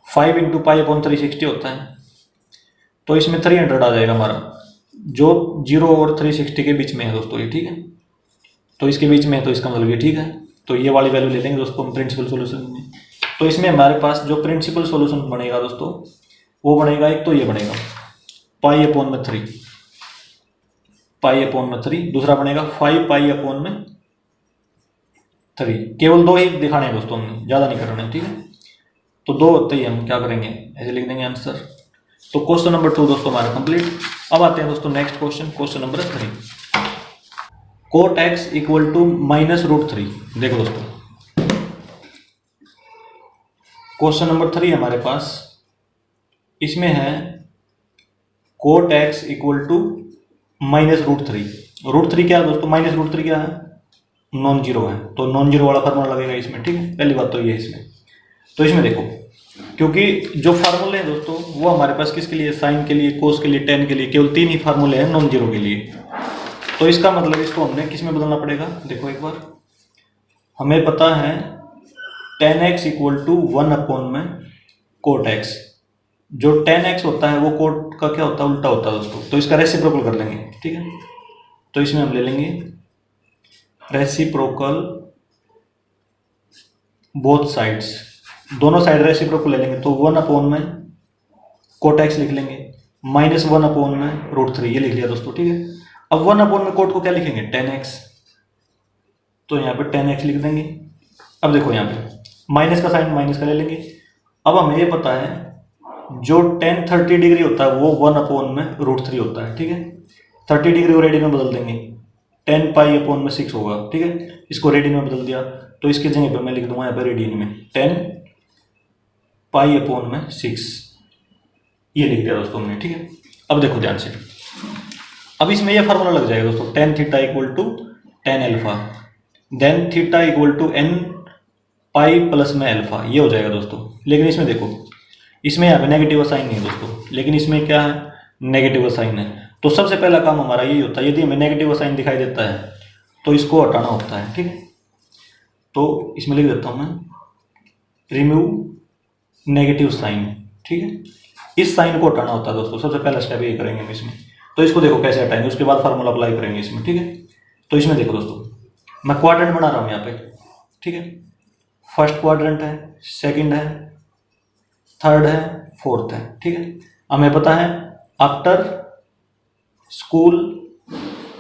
5 इंटू π/3 60 होता है, तो इसमें 300 आ जाएगा हमारा, जो 0 और 360 के बीच में है दोस्तों ये, ठीक है। तो इसके बीच में है, तो इसका मतलब ये ठीक है, तो ये वाली वैल्यू ले लेंगे दोस्तों हम प्रिंसिपल सॉल्यूशन में। तो इसमें हमारे पास जो प्रिंसिपल सॉल्यूशन बनेगा दोस्तों, वो बनेगा, एक तो ये बनेगा π/3, दूसरा बनेगा 5π/3, केवल 2 ही दिखाने हैं दोस्तों, हमने ज़्यादा नहीं करना है, ठीक है। तो 2 होते ही हम क्या करेंगे, ऐसे लिख देंगे आंसर। तो क्वेश्चन नंबर 2 दोस्तों हमारा कंप्लीट। अब आते हैं दोस्तों next question, question number 3, cot x equal to -√3। देखो दोस्तों, क्वेश्चन नंबर 3 हमारे पास, इसमें है cot x इक्वल टू -√3। √3 क्या है दोस्तों, -√3 क्या है, नॉन जीरो है, तो नॉन जीरो वाला फार्मूला लगेगा इसमें, ठीक है। पहली बात तो ये है इसमें। तो इसमें देखो, क्योंकि जो फार्मूले हैं दोस्तों वो हमारे पास किसके लिए, साइन के लिए, कोस के लिए, टेन के लिए, केवल 3 ही फार्मूले हैं नॉन जीरो के लिए। तो इसका मतलब इसको हमने किस में बदलना पड़ेगा, देखो एक बार, हमें पता है tan x इक्वल टू 1 में cot x, जो tan x होता है वो cot का क्या होता है, उल्टा होता है दोस्तों, तो इसका रेसिप्रोकल कर लेंगे, ठीक है। तो इसमें हम ले लेंगे रेसिप्रोकल बोथ साइड्स, दोनों साइड रेसिप्रोकल ले लेंगे, तो 1 में cot x लिख लेंगे, -1/√3 ये लिख लिया दोस्तों, ठीक है। अब 1 कोट को क्या लिखेंगे 10x, तो यहाँ पे 10x लिख देंगे। अब देखो यहाँ पे माइनस का साइन माइनस का ले लेंगे। अब हमें ये पता है जो tan 30 डिग्री होता है वो 1/√3 होता है, ठीक है। 30 डिग्री को रेडियन में बदल देंगे, 10 π/6 होगा, ठीक है। इसको रेडियन में बदल दिया तो इसकी जगह पे मैं लिख दूंगा यहाँ पे रेडियन में 10 π/6 ये लिख दिया दोस्तों हमने, ठीक है। अब देखो ध्यान से, अब इसमें ये फार्मूला लग जाएगा दोस्तों, tan theta equal to tan alpha, then theta equal to n pi plus में अल्फा, ये हो जाएगा दोस्तों। लेकिन इसमें देखो, इसमें यहाँ पे नेगेटिव साइन नहीं है दोस्तों, लेकिन इसमें क्या है नेगेटिव साइन है। तो सबसे पहला काम हमारा यही होता है, यदि हमें नेगेटिव साइन दिखाई देता है तो इसको हटाना होता है, ठीक है। तो इसमें लिख देता हूँ मैं रिमूव नेगेटिव साइन, ठीक है। इस साइन को हटाना होता है दोस्तों, सबसे पहला स्टेप ये करेंगे हम इसमें। तो इसको देखो कैसे हटाएंगे, उसके बाद फार्मूला अप्लाई करेंगे इसमें, ठीक है। तो इसमें देखो दोस्तों मैं क्वाड्रेंट बना रहा हूँ यहाँ पे, ठीक है। फर्स्ट क्वाड्रेंट है, सेकंड है, थर्ड है, फोर्थ है, ठीक है। हमें पता है आफ्टर स्कूल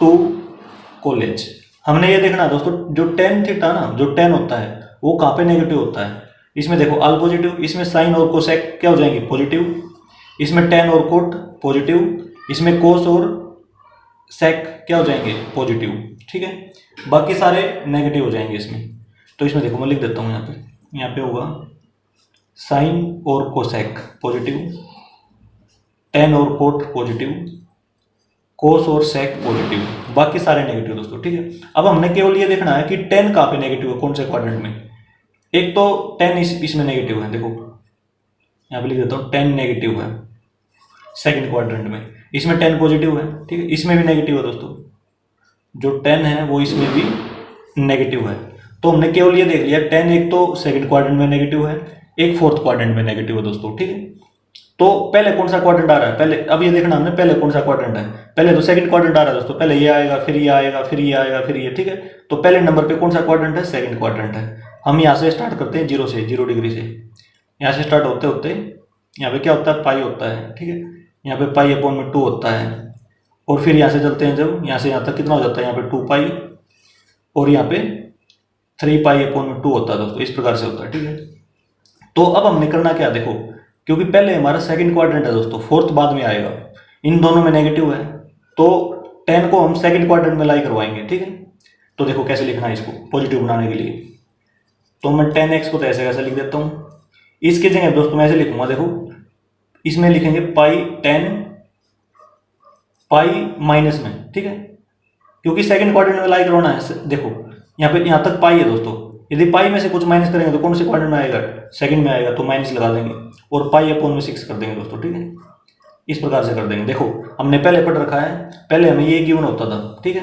टू कॉलेज, हमने ये देखना है दोस्तों जो tan थीटा ना, जो tan होता है वो कहाँ पे नेगेटिव होता है। इसमें देखो ऑल पॉजिटिव, इसमें साइन और कोसेक क्या हो जाएंगे पॉजिटिव, इसमें tan और कोट पॉजिटिव, इसमें कोस और सेक क्या हो जाएंगे पॉजिटिव, ठीक है। बाकी सारे नेगेटिव हो जाएंगे इसमें। तो इसमें देखो मैं लिख देता हूँ यहाँ पे होगा साइन और कोसेक पॉजिटिव, tan और कोट पॉजिटिव, कोस और सेक पॉजिटिव, बाकी सारे नेगेटिव दोस्तों, ठीक है। अब हमने केवल ये देखना है कि tan कहाँ पे नेगेटिव है, कौन से क्वाड्रेंट में। एक तो tan इसमें नेगेटिव है, देखो यहाँ पे लिख देता हूँ tan नेगेटिव है सेकंड क्वाड्रेंट में, इसमें tan पॉजिटिव है, ठीक है। इसमें भी नेगेटिव है दोस्तों, जो tan है वो इसमें भी नेगेटिव है। तो हमने केवल ये देख लिया tan एक तो सेकंड क्वाड्रेंट में नेगेटिव है, एक फोर्थ क्वाड्रेंट में नेगेटिव है दोस्तों, ठीक है। तो पहले कौन सा क्वाड्रेंट आ रहा है, पहले अब ये देखना हमने पहले कौन सा क्वाड्रेंट है। पहले तो सेकंड क्वाड्रेंट आ रहा है दोस्तों, पहले ये आएगा फिर ये आएगा फिर ये आएगा फिर ये, ठीक है। तो पहले नंबर पे कौन सा क्वाड्रेंट है, सेकंड क्वाड्रेंट है। हम यहाँ से स्टार्ट करते हैं 0 से, 0 डिग्री से, यहाँ से स्टार्ट होते होते यहाँ पे क्या होता है पाई होता है, ठीक है। यहाँ पे π/2 होता है, और फिर यहाँ से चलते हैं जब यहाँ से यहाँ तक कितना हो जाता है, यहाँ पे 2 पाई और यहाँ पे 3 π/2 होता है दोस्तों, इस प्रकार से होता है, ठीक है। तो अब हमने करना क्या, देखो क्योंकि पहले हमारा सेकंड क्वाड्रेंट है दोस्तों, फोर्थ बाद में आएगा, इन दोनों में नेगेटिव है, तो tan को हम सेकंड क्वाड्रेंट में लाई करवाएंगे, ठीक है। तो देखो कैसे लिखना है इसको पॉजिटिव बनाने के लिए। तो मैं tan x को तो ऐसे कैसे लिख देता हूँ, इसकी जगह दोस्तों मैं ऐसे लिखूंगा, देखो इसमें लिखेंगे पाई tan पाई माइनस में, ठीक है, क्योंकि सेकंड क्वाड्रेंट में लाई करवाना है। देखो यहाँ पे यहाँ तक पाई है दोस्तों, यदि पाई में से कुछ माइनस करेंगे तो कौन से क्वाड्रेंट में आएगा, सेकंड में आएगा, तो माइनस लगा देंगे और π/6 कर देंगे दोस्तों, ठीक है। इस प्रकार से कर देंगे। देखो हमने पहले पढ़ रखा है, पहले हमें ये गिवन होता था, ठीक है।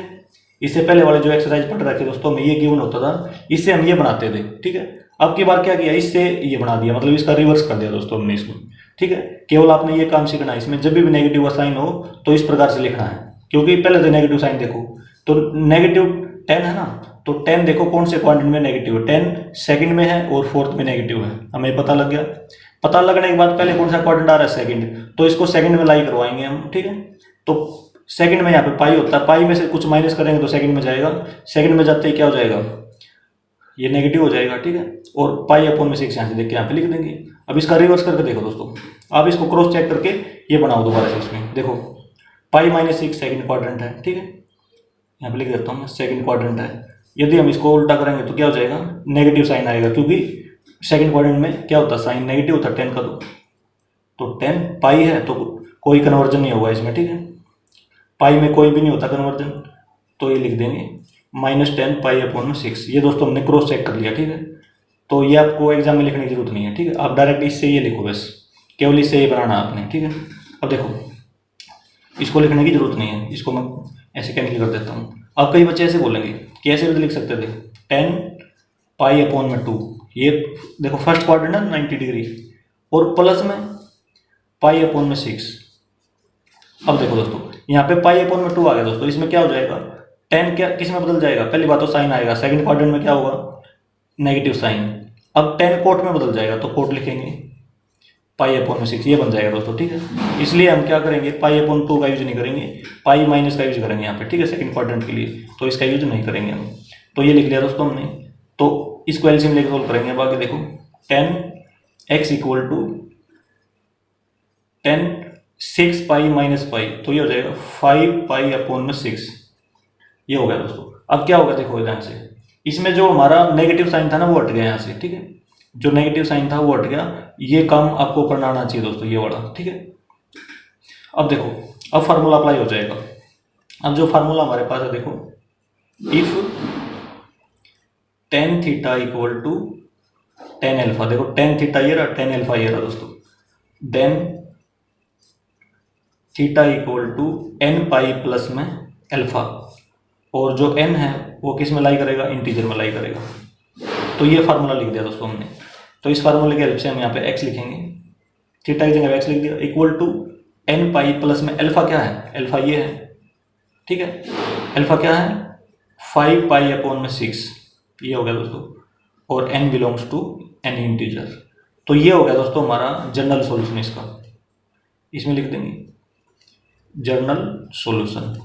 इससे पहले वाले जो एक्सरसाइज पढ़ रखे दोस्तों हमें ये गिवन होता था, इससे हम ये बनाते थे, ठीक है। अब की बार क्या किया, इससे ये बना दिया, मतलब इसका रिवर्स कर दिया दोस्तों हमने इसको, ठीक है। केवल आपने ये काम सीखना है, इसमें जब भी नेगेटिव साइन हो तो इस प्रकार से लिखना है, क्योंकि पहले तो नेगेटिव साइन देखो तो नेगेटिव tan है ना, तो tan देखो कौन से क्वाड्रेंट में नेगेटिव है, tan सेकंड में है और फोर्थ में नेगेटिव है, हमें पता लग गया। पता लगने के बाद पहले कौन सा क्वाड्रेंट आ रहा है सेकंड, तो इसको सेकंड में लाई करवाएंगे हम, ठीक है। तो सेकंड में यहाँ पे पाई होता है, पाई में से कुछ माइनस करेंगे तो सेकंड में जाएगा, सेकंड में जाते ही क्या हो जाएगा, ये नेगेटिव हो जाएगा, ठीक है। और π/6 यहाँ से देख के यहाँ पे लिख देंगे। अब इसका रिवर्स करके देखो दोस्तों, आप इसको क्रॉस चेक करके ये बनाओ दोबारा से, इसमें देखो π-6 सेकंड क्वाड्रेंट है, ठीक है। यहाँ पे लिख देता हूँ सेकंड क्वाड्रेंट है। यदि हम इसको उल्टा करेंगे तो क्या हो जाएगा, नेगेटिव साइन आएगा, क्योंकि सेकंड क्वाड्रेंट में क्या होता है साइन नेगेटिव होता है tan का, तो tan पाई है तो कोई कन्वर्जन नहीं होगा इसमें, ठीक है। पाई में कोई भी नहीं होता कन्वर्जन, तो ये लिख देंगे -10 π/6। ये दोस्तों हमने क्रॉस चेक कर लिया, ठीक है। तो ये आपको एग्जाम में लिखने की जरूरत नहीं है, ठीक है। आप डायरेक्ट इससे ये लिखो, बस केवल इससे ये बनाना आपने, ठीक है। अब देखो इसको लिखने की जरूरत नहीं है, इसको मैं ऐसे कैंसिल कर देता हूँ। अब कई बच्चे ऐसे बोलेंगे कि ऐसे भी लिख सकते थे tan π/2, ये देखो फर्स्ट क्वाड्रेंट है 90 डिग्री और प्लस में π/6। अब देखो दोस्तों यहाँ पे π/2 आ गया दोस्तों, इसमें क्या हो जाएगा, tan क्या किस में बदल जाएगा, पहली बात तो साइन आएगा, सेकंड क्वाड्रेंट में क्या होगा नेगेटिव साइन। अब tan कोट में बदल जाएगा तो कोट लिखेंगे पाई अपॉन में 6 ये बन जाएगा दोस्तों, ठीक है। इसलिए हम क्या करेंगे, पाई अपॉन 2 का यूज नहीं करेंगे, पाई माइनस का यूज करेंगे यहाँ पे, ठीक है, सेकंड क्वाड्रेंट के लिए, तो इसका यूज नहीं करेंगे हम। तो ये लिख लिया दोस्तों हमने। तो इसको एलसीएम लेकर सोल्व करेंगे। बाकी देखो 10x equal to 10 6 pi minus pi, तो ये हो जाएगा 5 पाई अपॉन में 6, ये हो गया दोस्तों। अब क्या होगा देखो ध्यान से, इसमें जो हमारा नेगेटिव साइन था ना वो हट गया यहाँ से, ठीक है, जो नेगेटिव साइन था वो हट गया। ये काम आपको करना आना चाहिए दोस्तों, ये वाला, ठीक है। अब देखो, अब फार्मूला अप्लाई हो जाएगा। अब जो फार्मूला हमारे पास है देखो, if tan theta equal to tan alpha, देखो tan थीटा ये रहा, tan अल्फा ये रहा दोस्तों, then theta equal to n pi plus में अल्फा, और जो n है वो किस में लाई करेगा, इंटीजर में लाई करेगा। तो ये फार्मूला लिख दिया दोस्तों हमने। तो इस फार्मूले की हेल्प से हम यहाँ पे x लिखेंगे, थीटा की जगह x लिख दिया, equal to n pi plus में अल्फा क्या है, अल्फा ये है, ठीक है, अल्फा क्या है 5 पाई अपॉन में 6, ये हो गया दोस्तों, और n belongs to n integer. तो ये हो गया दोस्तों हमारा जनरल सॉल्यूशन इसका, इसमें लिख देंगे जनरल सॉल्यूशन।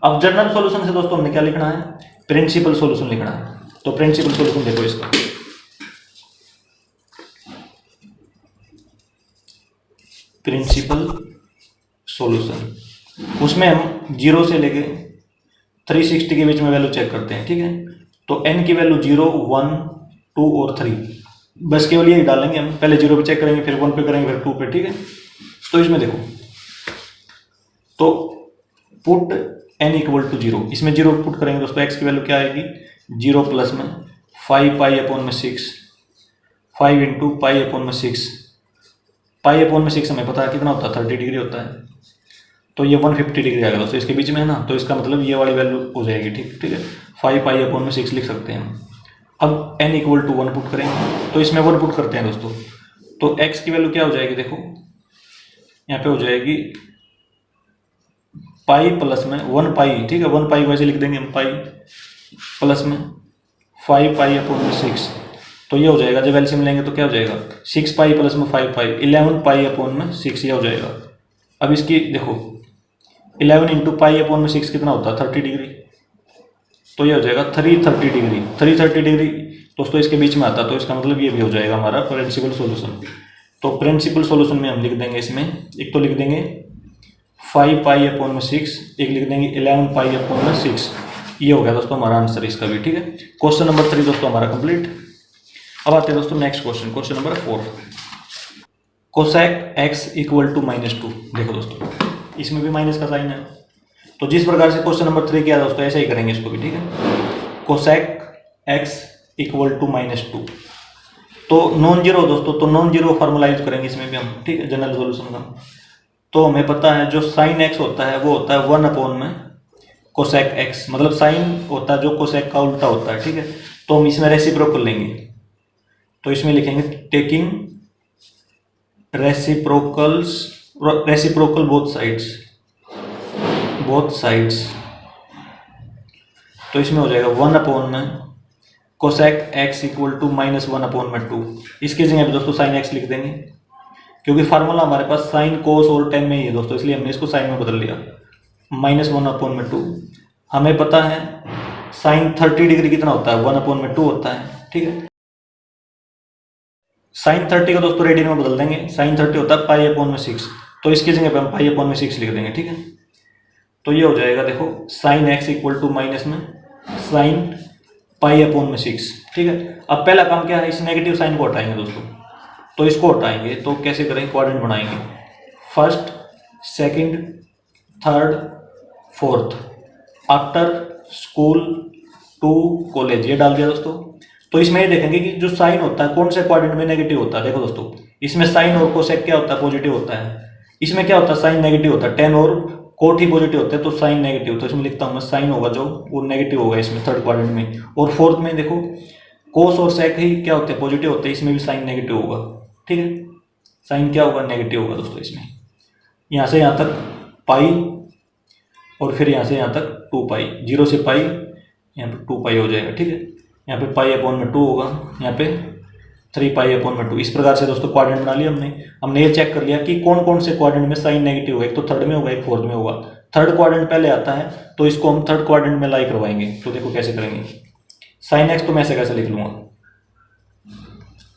अब जनरल सॉल्यूशन से दोस्तों हमने क्या लिखना है, प्रिंसिपल सॉल्यूशन लिखना है। तो प्रिंसिपल सॉल्यूशन देखो इसका, प्रिंसिपल सॉल्यूशन, उसमें हम 0 से लेके 360 के बीच में वैल्यू चेक करते हैं, ठीक है। तो n की वैल्यू 0 1 2 और 3, बस केवल ये डालेंगे हम, पहले 0 पे चेक करेंगे, फिर 1 पे करेंगे, फिर 2 पे, ठीक है। तो इसमें देखो, तो पुट n इक्वल टू 0, इसमें 0 पुट करेंगे दोस्तों, x की वैल्यू क्या आएगी 0 प्लस में 5 पाई अपॉन में 6, 5 इंटू पाई अपॉन में 6, पाई अपॉन में 6 हमें पता है कितना होता है 30 डिग्री होता है। तो ये 150 डिग्री आएगा दोस्तों, इसके बीच में है ना, तो इसका मतलब ये वाली वैल्यू हो जाएगी, ठीक है, 5 पाई अपॉन में 6 लिख सकते हैं हम। अब n इक्वल टू 1 पुट करेंगे, तो इसमें 1 पुट करते हैं दोस्तों, तो x की वैल्यू क्या हो जाएगी देखो, यहाँ पे हो जाएगी पाई प्लस में 1 पाई, ठीक है, 1 पाई वैसे लिख देंगे हम, पाई प्लस में 5 पाई अपॉन में 6, तो ये हो जाएगा, जब एलसीएम लेंगे तो क्या हो जाएगा 6 पाई प्लस में 5 पाई 11 पाई अपॉन में 6, ये हो जाएगा। अब इसकी देखो 11 इंटू पाई अपॉन में 6 कितना होता है 30 डिग्री, तो ये हो जाएगा 330 डिग्री, 330 डिग्री दोस्तों इसके बीच में आता, तो इसका मतलब ये भी हो जाएगा हमारा प्रिंसिपल सॉल्यूशन। तो प्रिंसिपल सॉल्यूशन में हम लिख देंगे इसमें, एक तो लिख देंगे 5 पाई अपॉन में 6, एक लिख देंगे 11 पाई अपॉन में 6, ये हो गया दोस्तों हमारा आंसर इसका भी, ठीक है। क्वेश्चन नंबर 3 दोस्तों हमारा कंप्लीट। अब आते हैं दोस्तों next question, question number 4, cosec x equal to -2। देखो दोस्तों इसमें भी माइनस का साइन है, तो जिस प्रकार से क्वेश्चन नंबर 3 किया दोस्तों ऐसे ही करेंगे इसको भी, ठीक है। कोसेक x इक्वल टू -2, तो नॉन जीरो दोस्तों, तो नॉन जीरो फार्मूला यूज करेंगे इसमें भी हम, ठीक है, जनरल सॉल्यूशन का। तो हमें पता है जो साइन x होता है वो होता है 1 अपॉन में कोसेक x, मतलब साइन होता है जो कोसेक का उल्टा होता है, ठीक है। तो हम इसमें रेसिप्रोकल लेंगे, तो इसमें लिखेंगे टेकिंग रेसिप्रोकल बोथ साइड्स, तो इसमें हो जाएगा 1 अपॉन में cosec x equal to -1 upon में 2। इसकी जगह पे दोस्तों साइन x लिख देंगे, क्योंकि फार्मूला हमारे पास साइन कोस और टेन में ही है दोस्तों, इसलिए हमने इसको साइन में बदल लिया। -1 अपॉन में 2, हमें पता है साइन 30 डिग्री कितना होता है 1 अपॉन में 2 होता है, ठीक है। साइन 30 को दोस्तों रेडियन में बदल देंगे, साइन 30 होता है पाई अपॉन में 6, तो इसकी जगह पे हम पाई अपॉन में 6 लिख देंगे, ठीक है। तो ये हो जाएगा देखो sine x equal to minus में साइन पाई अपॉन में 6, ठीक है। अब पहला काम क्या है, इस नेगेटिव साइन को हटाएंगे दोस्तों, तो इसको हटाएंगे तो कैसे करेंगे, क्वाड्रेंट बनाएंगे, first second third fourth, after school to college, ये डाल दिया दोस्तों। तो इसमें ये देखेंगे कि जो साइन होता है कौन से क्वाड्रेंट में नेगेटिव होता है। देखो दोस्तों इसमें साइन और कोसेक क्या होता है, पॉजिटिव होता है। इसमें क्या होता है, साइन नेगेटिव होता है, टेन और कोट ही पॉजिटिव होते हैं, तो साइन नेगेटिव, तो इसमें लिखता हूँ मैं साइन होगा जो वो नेगेटिव होगा इसमें थर्ड क्वाड्रेंट में। और फोर्थ में देखो कोस और सेक ही क्या होते हैं, पॉजिटिव होते हैं, इसमें भी साइन नेगेटिव होगा, ठीक है। साइन क्या होगा, नेगेटिव होगा दोस्तों इसमें। यहाँ से यहाँ तक पाई और फिर यहाँ से यहाँ तक 2 पाई, 0 से पाई यहाँ पे 2 पाई हो जाएगा, ठीक है। यहाँ पे पाई अपॉन में 2 होगा, यहाँ पे 3π/2। इस प्रकार से दोस्तों क्वाड्रेंट बना लिया हमने ये चेक कर लिया कि कौन कौन से क्वाड्रेंट में साइन नेगेटिव है। एक तो थर्ड में होगा, एक फोर्थ में होगा। थर्ड क्वाड्रेंट पहले आता है तो इसको हम थर्ड क्वाड्रेंट में लाई करवाएंगे। तो देखो कैसे करेंगे, साइन एक्स तो मैं ऐसे कैसे लिख लूंगा।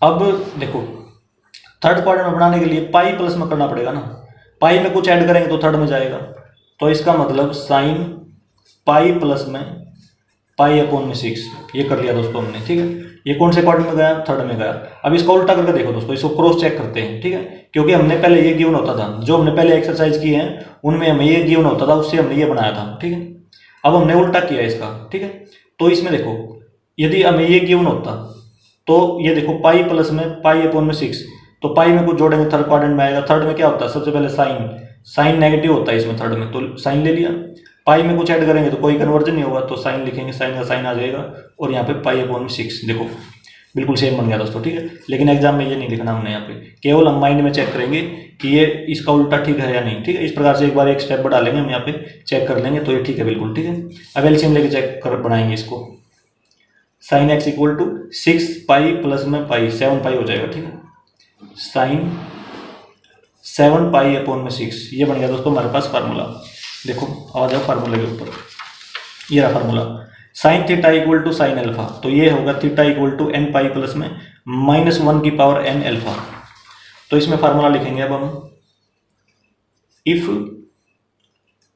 अब देखो थर्ड क्वाड्रेंट में बनाने के लिए पाई प्लस में करना पड़ेगा ना, पाई में कुछ ऐड करेंगे तो थर्ड में जाएगा। तो इसका मतलब साइन पाई प्लस में π/6 ये कर लिया दोस्तों हमने, ठीक है। ये कौन से क्वाड्रेंट में गया, थर्ड में गया। अब इसको उल्टा करके देखो दोस्तों, इसको क्रॉस चेक करते हैं, ठीक है। क्योंकि हमने पहले ये गिवन होता था, जो हमने पहले एक्सरसाइज की है उनमें हमें ये गिवन होता था, उससे हमने ये बनाया था, ठीक है। अब हमने उल्टा किया इसका, ठीक है। तो इसमें देखो यदि हमें ये गिवन होता तो ये देखो पाई प्लस में π/6, तो पाई में कुछ जोड़ेंगे थर्ड क्वाड्रेंट में आएगा। थर्ड में क्या होता है, सबसे पहले साइन नेगेटिव होता है इसमें थर्ड में, तो साइन ले लिया। पाई में कुछ ऐड करेंगे तो कोई कन्वर्जन नहीं होगा, तो साइन लिखेंगे, साइन का साइन आ जाएगा और यहाँ पे π/6 देखो बिल्कुल सेम बन गया दोस्तों, ठीक है। लेकिन एग्जाम में ये नहीं लिखना हमने, यहाँ पे केवल हम माइंड में चेक करेंगे कि ये इसका उल्टा ठीक है या नहीं, ठीक है। इस प्रकार से एक बार एक स्टेप बढ़ा लेंगे हम, यहाँ पे चेक कर लेंगे तो ये ठीक है बिल्कुल, ठीक है। अब एलसीएम लेके चेक कर बनाएंगे इसको। Sine x equal to 6π plus में पाई 7π हो जाएगा, ठीक है। साइन 7π/6 ये बन गया दोस्तों हमारे पास फार्मूला। देखो आ जाओ फार्मूला के ऊपर, ये रहा फार्मूला। Sine theta equal to sine alpha, तो ये होगा theta equal to nπ plus में -1n अल्फा। तो इसमें फार्मूला लिखेंगे अब हम, if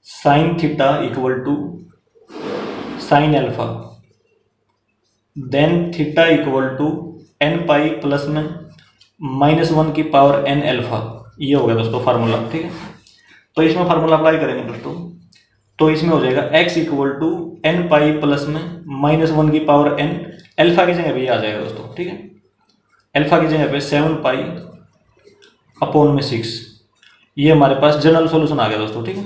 sine theta equal to sine alpha then theta equal to nπ plus में -1n अल्फा। ये हो गया दोस्तों फार्मूला, ठीक है। तो इसमें फार्मूला अप्लाई करेंगे दोस्तों, तो इसमें हो जाएगा x equal to nπ plus में -1n अल्फा की जगह पे ये आ जाएगा दोस्तों, ठीक है। अल्फा की जगह पे 7π/6 ये हमारे पास जनरल सॉल्यूशन आ गया दोस्तों, ठीक है,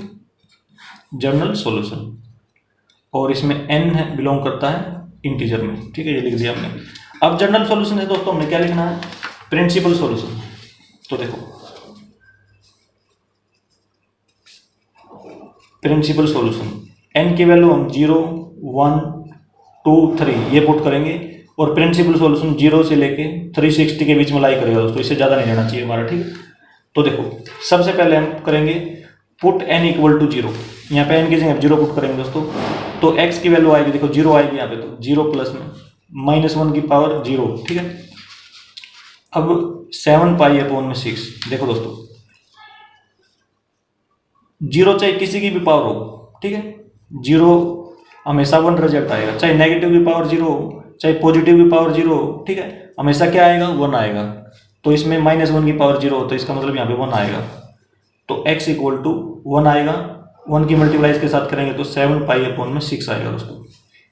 जनरल सॉल्यूशन। और इसमें n है बिलोंग करता है इंटीजर में, ठीक है, ये लिख दिया हमने। अब जनरल सॉल्यूशन है दोस्तों हमने क्या लिखना है, प्रिंसिपल सॉल्यूशन। तो देखो प्रिंसिपल सॉल्यूशन, n की वैल्यू हम 0 1 2 3 ये पुट करेंगे और प्रिंसिपल सॉल्यूशन 0 से लेके 360 के बीच में लाई करेगा दोस्तों, इससे ज़्यादा नहीं रहना चाहिए हमारा, ठीक है। तो देखो सबसे पहले हम करेंगे पुट n इक्वल टू 0, यहाँ पे n की जगह 0 पुट करेंगे दोस्तों। तो x की वैल्यू आएगी, देखो 0 आएगी यहाँ पे, तो 0 प्लस में -1/0, ठीक है। अब 7π/6 देखो दोस्तों, 0 चाहे किसी की भी पावर हो, ठीक है, 0 हमेशा 1 रिजल्ट आएगा, चाहे नेगेटिव की पावर 0 हो चाहे पॉजिटिव की पावर 0 हो, ठीक है, हमेशा क्या आएगा 1 आएगा। तो इसमें -1/0 हो तो इसका मतलब यहाँ पे 1 आएगा। तो x इक्वल टू 1 आएगा, 1 की मल्टीप्लाई इसके साथ करेंगे तो 7π/6 आएगा दोस्तों।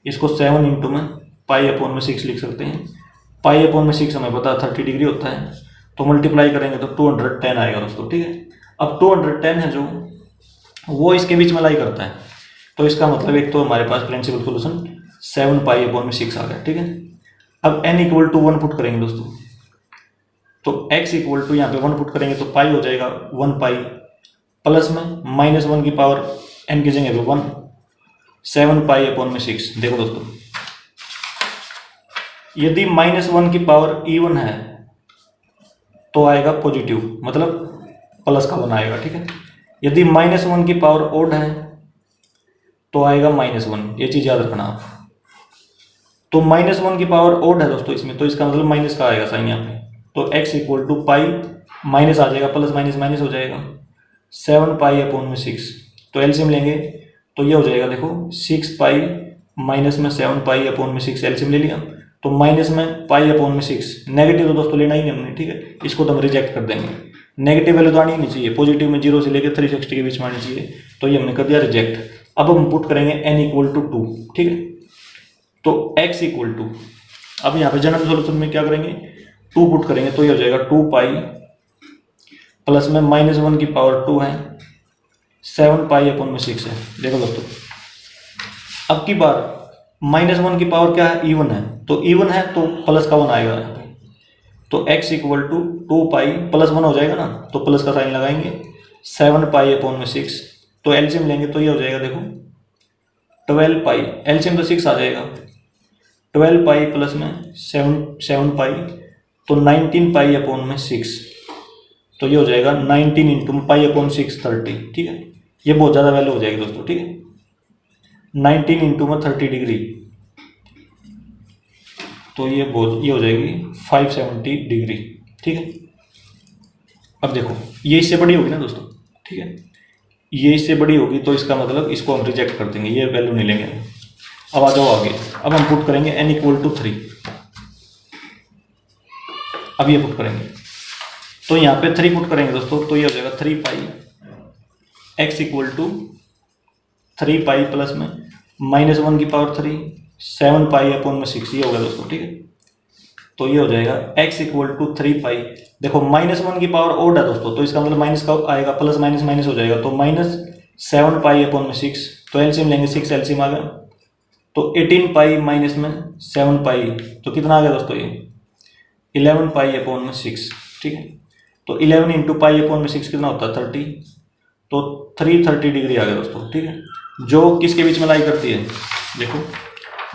इसको 7 इंटू में π/6 लिख सकते हैं। π/6 हमें पता 30 डिग्री होता है, तो मल्टीप्लाई करेंगे तो 210 आएगा दोस्तों, ठीक है। अब 210 है जो वो इसके बीच में लाई करता है, तो इसका मतलब एक तो हमारे पास प्रिंसिपल सॉल्यूशन 7π/6 आ गया, ठीक है। अब n इक्वल टू 1 पुट करेंगे दोस्तों, तो x इक्वल टू यहाँ पे 1 पुट करेंगे तो पाई हो जाएगा 1π प्लस में -1n की जगह पे 1 7π/6। देखो दोस्तों यदि -1 की पावर इवन है तो आएगा पॉजिटिव, मतलब प्लस का 1 आएगा, ठीक है। यदि -1 की पावर ओड है तो आएगा -1, ये चीज याद रखना आप। तो -1 की पावर ओड है दोस्तों इसमें, तो इसका मतलब माइनस का आएगा साइन यहाँ पे। तो x equal to pi minus आ जाएगा, प्लस माइनस माइनस हो जाएगा 7π/6। तो एलसीएम लेंगे तो ये हो जाएगा, देखो 6π माइनस में 7π/6 एलसीएम ले लिया, तो माइनस में π/6। नेगेटिव तो दोस्तों लेना ही नहीं हमने, ठीक है, इसको तो हम रिजेक्ट कर देंगे। नेगेटिव वैल्यू तो आनी नहीं चाहिए, पॉजिटिव में 0 से लेकर 360 के बीच में आनी चाहिए, तो ये हमने कर दिया रिजेक्ट। अब हम पुट करेंगे n इक्वल टू 2, ठीक है। तो x इक्वल टु, अब यहाँ पे जनरल सॉल्यूशन में क्या करेंगे 2 पुट करेंगे तो ये हो जाएगा 2π प्लस में -1 की पावर 2 है 7π/6 है। देखो दोस्तों अब की बार -1 की पावर क्या है इवन है, तो इवन है तो प्लस का 1 आएगा, तो x इक्वल टू 2π प्लस 1 हो जाएगा ना, तो प्लस का साइन लगाएंगे 7π/6। तो एलसीएम लेंगे तो ये हो जाएगा, देखो 12π, एलसीएम तो 6 आ जाएगा, 12π प्लस में 7π तो 19 पाई अपॉन में 6, तो ये हो जाएगा 19 इंटू पाई अपॉन 6 30, ठीक है। ये बहुत ज़्यादा वैल्यू हो जाएगी दोस्तों, ठीक है। 19 इंटू में 30 डिग्री, तो ये हो जाएगी 570 डिग्री, ठीक है। अब देखो ये इससे बड़ी होगी ना दोस्तों, ठीक है, ये इससे बड़ी होगी तो इसका मतलब इसको हम रिजेक्ट कर देंगे, ये वैल्यू नहीं लेंगे। अब आ जाओ आगे, अब हम पुट करेंगे n इक्वल टू 3। अब ये पुट करेंगे तो यहाँ पे 3 पुट करेंगे दोस्तों, तो ये हो जाएगा 3 pi x equal to 3 pi plus में -1 की पावर 3 7 पाई अपॉन में 6, ये होगा दोस्तों, ठीक है। तो ये हो जाएगा x इक्वल टू 3 पाई, देखो -1 की पावर ओड है दोस्तों, तो इसका मतलब माइनस का आएगा, प्लस माइनस माइनस हो जाएगा, तो -7 पाई अपॉन में 6, तो एलसीएम लेंगे, 6 एलसीएम आ गया, तो 18 पाई माइनस में 7 पाई, तो कितना आ गया दोस्तों ये 11 पाई अपॉन में 6, ठीक है। तो 11 इंटू पाई अपॉन में 6 कितना होता है 30, तो 330 डिग्री आ गया दोस्तों, ठीक है। जो किसके बीच में लाई करती है, देखो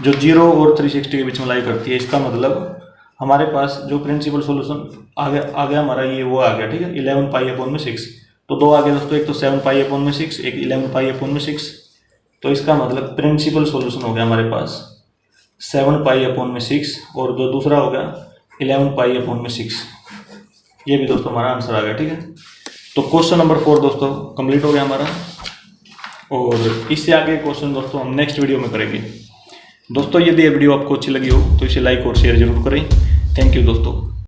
जो 0 और 360 के बीच में लाई करती है, इसका मतलब हमारे पास जो प्रिंसिपल सॉल्यूशन आ गया हमारा, ये वो आ गया, ठीक है। 11 पाई अपॉन में 6, तो 2 आ गया दोस्तों, एक तो 7 पाई अपॉन में 6, एक 11 पाई अपॉन में 6, तो इसका मतलब प्रिंसिपल सॉल्यूशन हो गया हमारे पास 7 पाई अपॉन में 6, और जो दूसरा हो गया 11 पाई अपॉन में 6, ये भी दोस्तों हमारा आंसर आ गया, ठीक है। तो क्वेश्चन नंबर 4 दोस्तों कंप्लीट हो गया हमारा, और इससे आगे क्वेश्चन दोस्तों हम नेक्स्ट वीडियो में करेंगे। दोस्तों यदि ये वीडियो आपको अच्छी लगी हो तो इसे लाइक और शेयर जरूर करें। थैंक यू दोस्तों।